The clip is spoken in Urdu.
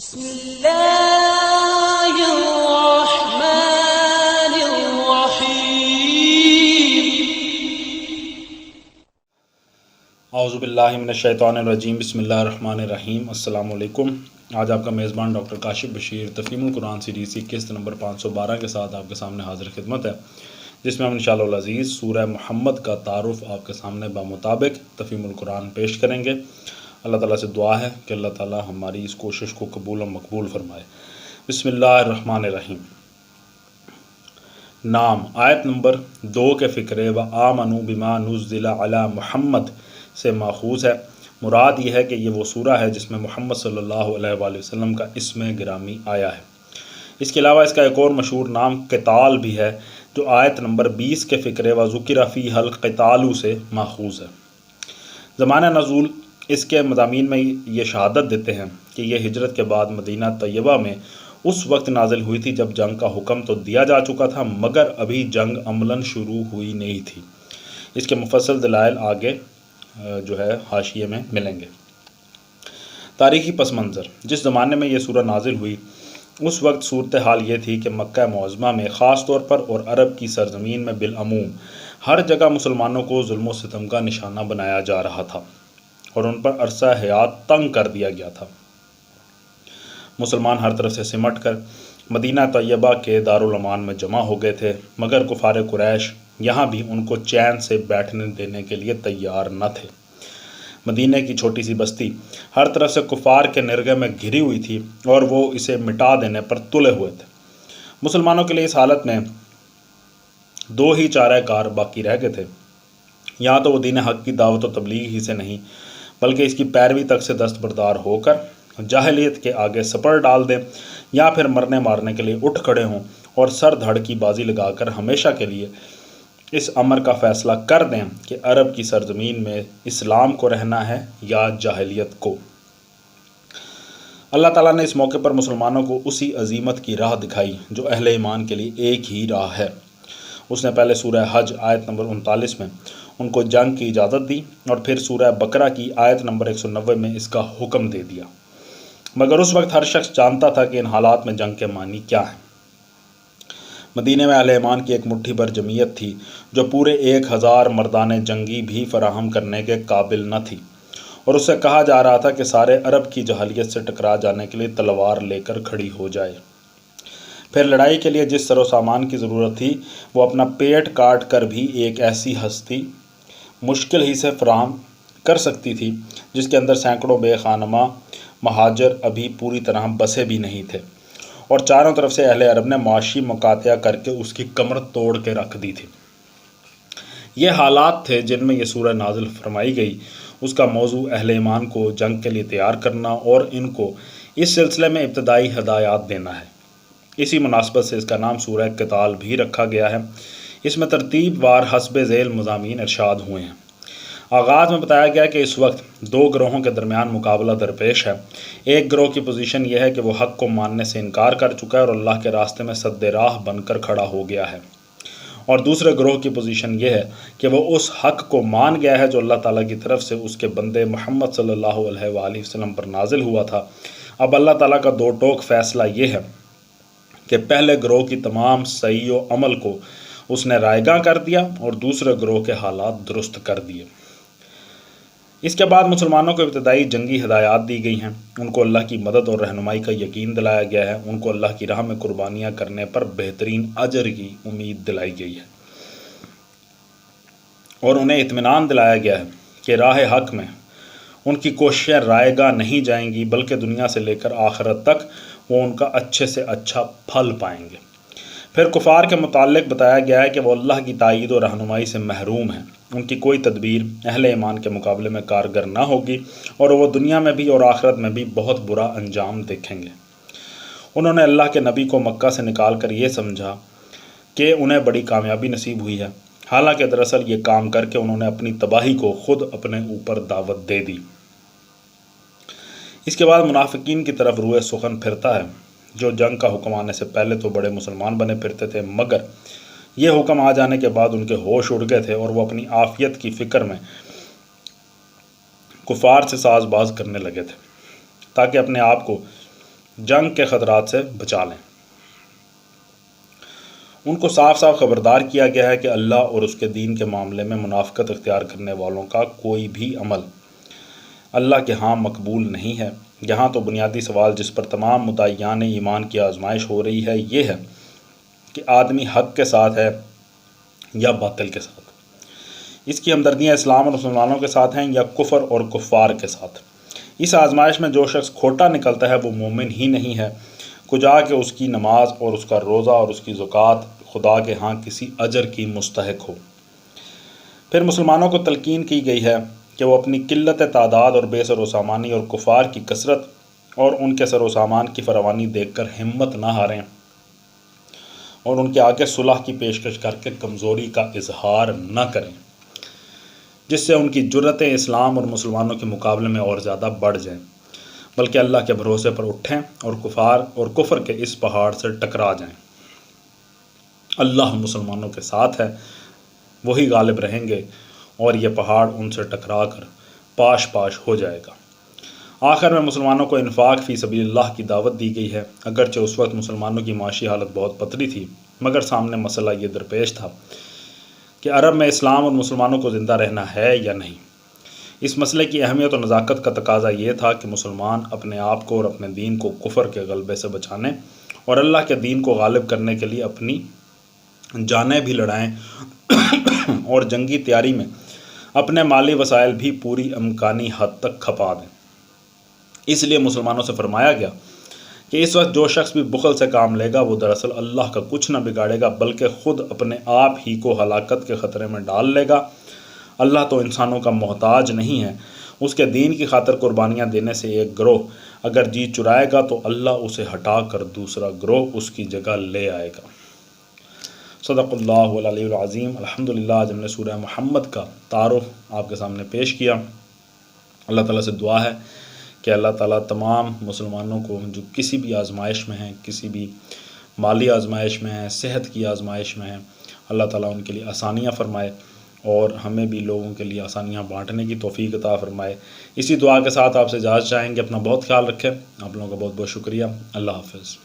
بسم اللہ الرحمن الرحیم۔ اعوذ باللہ من الشیطان الرجیم، بسم اللہ الرحمن الرحیم۔ السلام علیکم۔ آج آپ کا میزبان ڈاکٹر کاشف بشیر تفہیم القرآن سیریز کی قسط نمبر 512 کے ساتھ آپ کے سامنے حاضر خدمت ہے، جس میں ہم انشاءاللہ العزیز سورہ محمد کا تعارف آپ کے سامنے بمطابق تفہیم القرآن پیش کریں گے۔ اللہ تعالیٰ سے دعا ہے کہ اللہ تعالیٰ ہماری اس کوشش کو قبول و مقبول فرمائے۔ بسم اللہ الرحمن الرحیم۔ نام آیت نمبر 2 کے فقرے و آمنوا بما نزل علی محمد سے ماخوذ ہے۔ مراد یہ ہے کہ یہ وہ سورہ ہے جس میں محمد صلی اللہ علیہ وآلہ وسلم کا اسم گرامی آیا ہے۔ اس کے علاوہ اس کا ایک اور مشہور نام قتال بھی ہے، جو آیت نمبر 20 کے فقرے و ذکر فیہ القتال سے ماخوذ ہے۔ زمانہ نزول اس کے مضامین میں یہ شہادت دیتے ہیں کہ یہ ہجرت کے بعد مدینہ طیبہ میں اس وقت نازل ہوئی تھی جب جنگ کا حکم تو دیا جا چکا تھا، مگر ابھی جنگ عملاً شروع ہوئی نہیں تھی۔ اس کے مفصل دلائل آگے حاشیے میں ملیں گے۔ تاریخی پس منظر: جس زمانے میں یہ سورہ نازل ہوئی اس وقت صورتحال یہ تھی کہ مکہ معظمہ میں خاص طور پر اور عرب کی سرزمین میں بالعموم ہر جگہ مسلمانوں کو ظلم و ستم کا نشانہ بنایا جا رہا تھا اور ان پر عرصہ حیات تنگ کر دیا گیا تھا۔ مسلمان ہر طرف سے سمٹ کر مدینہ طیبہ کے دارالامان میں جمع ہو گئے تھے، مگر کفار قریش یہاں بھی ان کو چین سے بیٹھنے دینے کے لیے تیار نہ تھے۔ مدینہ کی چھوٹی سی بستی ہر طرف سے کفار کے نرغے میں گھری ہوئی تھی اور وہ اسے مٹا دینے پر تلے ہوئے تھے۔ مسلمانوں کے لیے اس حالت میں دو ہی چارہ کار باقی رہ گئے تھے، یا تو وہ دین حق کی دعوت و تبلیغ ہی سے نہیں بلکہ اس کی پیروی تک سے دستبردار ہو کر جاہلیت کے آگے سپر ڈال دیں، یا پھر مرنے مارنے کے لیے اٹھ کھڑے ہوں اور سر دھڑ کی بازی لگا کر ہمیشہ کے لیے اس امر کا فیصلہ کر دیں کہ عرب کی سرزمین میں اسلام کو رہنا ہے یا جاہلیت کو۔ اللہ تعالیٰ نے اس موقع پر مسلمانوں کو اسی عزیمت کی راہ دکھائی جو اہل ایمان کے لیے ایک ہی راہ ہے۔ اس نے پہلے سورہ حج آیت نمبر 39 میں ان کو جنگ کی اجازت دی اور پھر سورہ بقرہ کی آیت نمبر 190 میں اس کا حکم دے دیا، مگر اس وقت ہر شخص جانتا تھا کہ ان حالات میں جنگ کے معنی کیا ہیں۔ مدینہ میں اہل ایمان کی ایک مٹھی بھر جمعیت تھی جو پورے 1000 مردان جنگی بھی فراہم کرنے کے قابل نہ تھی، اور اس سے کہا جا رہا تھا کہ سارے عرب کی جاہلیت سے ٹکرا جانے کے لیے تلوار لے کر کھڑی ہو جائے۔ پھر لڑائی کے لیے جس سر و سامان کی ضرورت تھی وہ اپنا پیٹ کاٹ کر بھی ایک ایسی ہستی مشکل ہی سے فراہم کر سکتی تھی جس کے اندر سینکڑوں بے خانمہ مہاجر ابھی پوری طرح بسے بھی نہیں تھے، اور چاروں طرف سے اہل عرب نے معاشی مقاطعہ کر کے اس کی کمر توڑ کے رکھ دی تھی۔ یہ حالات تھے جن میں یہ سورہ نازل فرمائی گئی۔ اس کا موضوع اہل ایمان کو جنگ کے لیے تیار کرنا اور ان کو اس سلسلے میں ابتدائی ہدایات دینا ہے۔ اسی مناسبت سے اس کا نام سورہ قتال بھی رکھا گیا ہے۔ اس میں ترتیب وار حسب ذیل مضامین ارشاد ہوئے ہیں۔ آغاز میں بتایا گیا کہ اس وقت دو گروہوں کے درمیان مقابلہ درپیش ہے۔ ایک گروہ کی پوزیشن یہ ہے کہ وہ حق کو ماننے سے انکار کر چکا ہے اور اللہ کے راستے میں سد راہ بن کر کھڑا ہو گیا ہے، اور دوسرے گروہ کی پوزیشن یہ ہے کہ وہ اس حق کو مان گیا ہے جو اللہ تعالیٰ کی طرف سے اس کے بندے محمد صلی اللہ علیہ وآلہ وسلم پر نازل ہوا تھا۔ اب اللہ تعالیٰ کا دو ٹوک فیصلہ یہ ہے کہ پہلے گروہ کی تمام صحیح و عمل کو اس نے رائیگاں کر دیا اور دوسرے گروہ کے حالات درست کر دیے۔ اس کے بعد مسلمانوں کو ابتدائی جنگی ہدایات دی گئی ہیں، ان کو اللہ کی مدد اور رہنمائی کا یقین دلایا گیا ہے، ان کو اللہ کی راہ میں قربانیاں کرنے پر بہترین اجر کی امید دلائی گئی ہے، اور انہیں اطمینان دلایا گیا ہے کہ راہ حق میں ان کی کوششیں رائے گاہ نہیں جائیں گی بلکہ دنیا سے لے کر آخرت تک وہ ان کا اچھے سے اچھا پھل پائیں گے۔ پھر کفار کے متعلق بتایا گیا ہے کہ وہ اللہ کی تائید و رہنمائی سے محروم ہیں، ان کی کوئی تدبیر اہل ایمان کے مقابلے میں کارگر نہ ہوگی اور وہ دنیا میں بھی اور آخرت میں بھی بہت برا انجام دیکھیں گے۔ انہوں نے اللہ کے نبی کو مکہ سے نکال کر یہ سمجھا کہ انہیں بڑی کامیابی نصیب ہوئی ہے، حالانکہ دراصل یہ کام کر کے انہوں نے اپنی تباہی کو خود اپنے اوپر دعوت دے دی۔ اس کے بعد منافقین کی طرف روئے سخن پھرتا ہے جو جنگ کا حکم آنے سے پہلے تو بڑے مسلمان بنے پھرتے تھے، مگر یہ حکم آ جانے کے بعد ان کے ہوش اڑ گئے تھے اور وہ اپنی عافیت کی فکر میں کفار سے ساز باز کرنے لگے تھے تاکہ اپنے آپ کو جنگ کے خطرات سے بچا لیں۔ ان کو صاف صاف خبردار کیا گیا ہے کہ اللہ اور اس کے دین کے معاملے میں منافقت اختیار کرنے والوں کا کوئی بھی عمل اللہ کے ہاں مقبول نہیں ہے۔ یہاں تو بنیادی سوال جس پر تمام مدعیان ایمان کی آزمائش ہو رہی ہے یہ ہے کہ آدمی حق کے ساتھ ہے یا باطل کے ساتھ، اس کی ہمدردیاں اسلام اور مسلمانوں کے ساتھ ہیں یا کفر اور کفار کے ساتھ۔ اس آزمائش میں جو شخص کھوٹا نکلتا ہے وہ مومن ہی نہیں ہے، کجا کہ اس کی نماز اور اس کا روزہ اور اس کی زکوٰۃ خدا کے ہاں کسی اجر کی مستحق ہو۔ پھر مسلمانوں کو تلقین کی گئی ہے کہ وہ اپنی قلت تعداد اور بے سر و سامانی اور کفار کی کثرت اور ان کے سر و سامان کی فراوانی دیکھ کر ہمت نہ ہاریں اور ان کے آگے صلح کی پیشکش کر کے کمزوری کا اظہار نہ کریں، جس سے ان کی جرأتیں اسلام اور مسلمانوں کے مقابلے میں اور زیادہ بڑھ جائیں، بلکہ اللہ کے بھروسے پر اٹھیں اور کفار اور کفر کے اس پہاڑ سے ٹکرا جائیں۔ اللہ مسلمانوں کے ساتھ ہے، وہی غالب رہیں گے اور یہ پہاڑ ان سے ٹکرا کر پاش پاش ہو جائے گا۔ آخر میں مسلمانوں کو انفاق فی سبیل اللہ کی دعوت دی گئی ہے، اگرچہ اس وقت مسلمانوں کی معاشی حالت بہت پتلی تھی، مگر سامنے مسئلہ یہ درپیش تھا کہ عرب میں اسلام اور مسلمانوں کو زندہ رہنا ہے یا نہیں۔ اس مسئلے کی اہمیت اور نزاکت کا تقاضا یہ تھا کہ مسلمان اپنے آپ کو اور اپنے دین کو کفر کے غلبے سے بچانے اور اللہ کے دین کو غالب کرنے کے لیے اپنی جانیں بھی لڑائیں اور جنگی تیاری میں اپنے مالی وسائل بھی پوری امکانی حد تک کھپا دیں۔ اس لیے مسلمانوں سے فرمایا گیا کہ اس وقت جو شخص بھی بخل سے کام لے گا وہ دراصل اللہ کا کچھ نہ بگاڑے گا بلکہ خود اپنے آپ ہی کو ہلاکت کے خطرے میں ڈال لے گا۔ اللہ تو انسانوں کا محتاج نہیں ہے، اس کے دین کی خاطر قربانیاں دینے سے ایک گروہ اگر جی چرائے گا تو اللہ اسے ہٹا کر دوسرا گروہ اس کی جگہ لے آئے گا۔ صدق اللہ العلی العظیم۔ الحمدللہ آج ہم نے سورہ محمد کا تعارف آپ کے سامنے پیش کیا۔ اللہ تعالیٰ سے دعا ہے کہ اللہ تعالیٰ تمام مسلمانوں کو جو کسی بھی آزمائش میں ہیں، کسی بھی مالی آزمائش میں ہیں، صحت کی آزمائش میں ہیں، اللہ تعالیٰ ان کے لیے آسانیاں فرمائے اور ہمیں بھی لوگوں کے لیے آسانیاں بانٹنے کی توفیق عطا فرمائے۔ اسی دعا کے ساتھ آپ سے اجازت چاہیں گے، اپنا بہت خیال رکھیں۔ آپ لوگوں کا بہت بہت شکریہ۔ اللہ حافظ۔